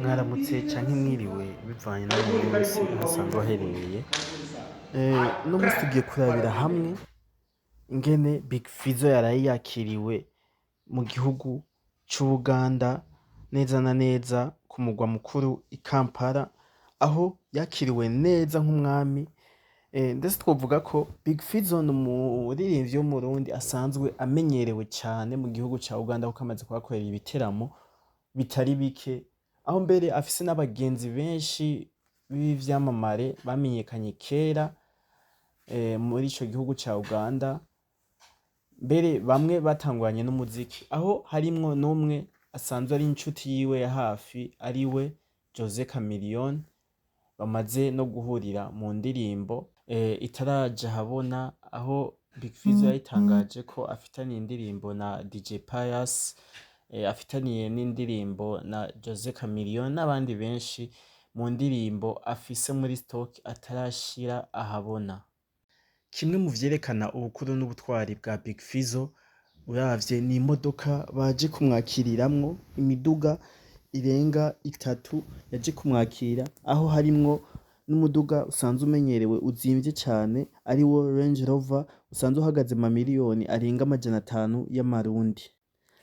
Mwaramutse canke mwiriwe bivanye n'umuntu wese aho asanzwe aherereye. Uno musi tugiye kurabira hamwe ingene Big Fizzo yaraye yakiriwe mu gihugu c'Ubuganda, neza na neza ku mugwa mukuru i Kampala, aho yakiriwe neza nk'umwami. Ndetse twovuga ko Big Fizzo ni umuririmbyi w'umurundi asanzwe amenyerewe cane mu gihugu ca Uganda, kuko amaze kuhakorera ibiteramo bitari bike, aho mbere afise n'abagenzi benshi b'ivyamamare bamenyekanye kera muri ico gihugu ca Uganda, mbere bamwe batanguranye n'umuziki, aho harimwo n'umwe asanzwe ari inshuti yiwe ya hafi ariwe Jose Chameleone, bamaze no guhurira mu ndirimbo itaraja ahabona, aho Big Fizzo yayitangaje ko afitaniye indirimbo na DJ Pius, afitaniye n'indirimbo na Jose Chameleone n'abandi benshi mu ndirimbo afise muri stock atarashira ahabona. Kimwe mu vyerekana ubukuru n'ubutwari bwa Big Fizzo uravye ni imodoka baje kumwakiriramwo, imiduga irenga 3 yaje kumwakira, aho harimwo n'umuduga usanzwe umenyerewe uzimvye cane ariwo Range Rover, usanzwe uhagaze miliyoni arenga 500 y'amarundi.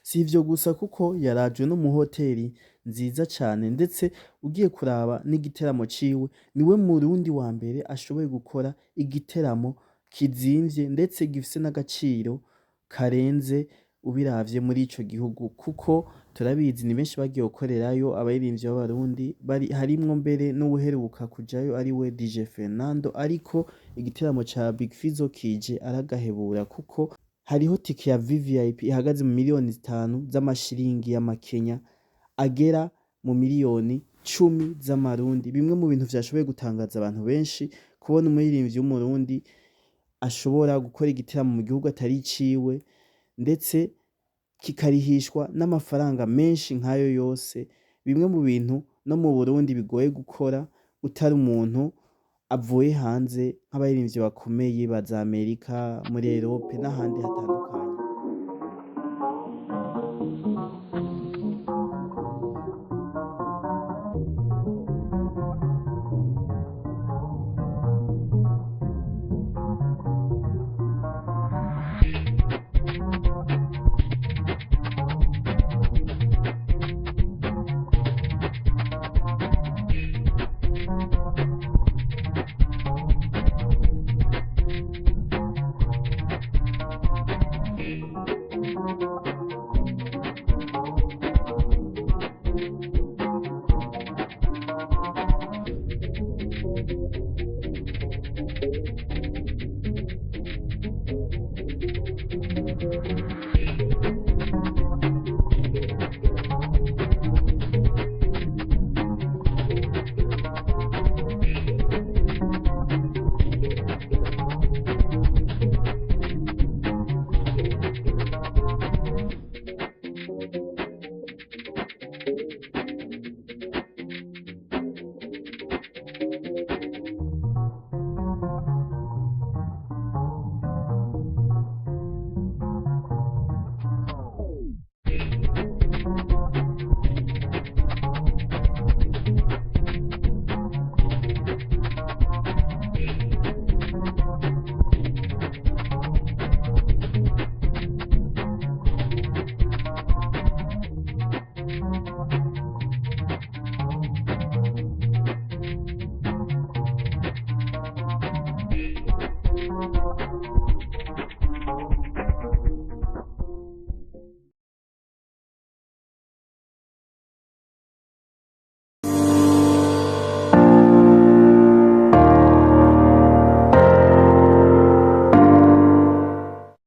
Si ivyo gusa kuko yarajwe no mu hoteri nziza cane, ndetse ugiye kuraba n'igiteramo ciwe niwe murundi wa mbere ashoboye gukora igiteramo kizimvye ndetse gifise n'agaciro karenze ubiravye muri ico gihugu, kuko turabizi ni benshi bagiye gukorerayo abaririmbyi b'abarundi, harimwo mbere n'uwuheruka kujayo ariwe DJ Fernando, ariko igiteramo ca Big Fizzo kije aragahebura, kuko hariho tike ya VVIP ihagaze mu miliyoni 5 z'amashiringi y'amakenya, agera mu miliyoni 10 z'amarundi. Bimwe mu bintu vyashoboye gutangaza abantu benshi, kubona umuririmbyi w'umurundi ashobora gukora igiteramo mu gihugu atari iciwe, ndetse kikarihishwa n'amafaranga menshi nk'ayo yose. Bimwe mu bintu no mu Burundi bigoye gukora utari umuntu avuye hanze, nk'abaririmbyi bakomeye baza Amerika, muri Europe n'ahandi hatandukanye.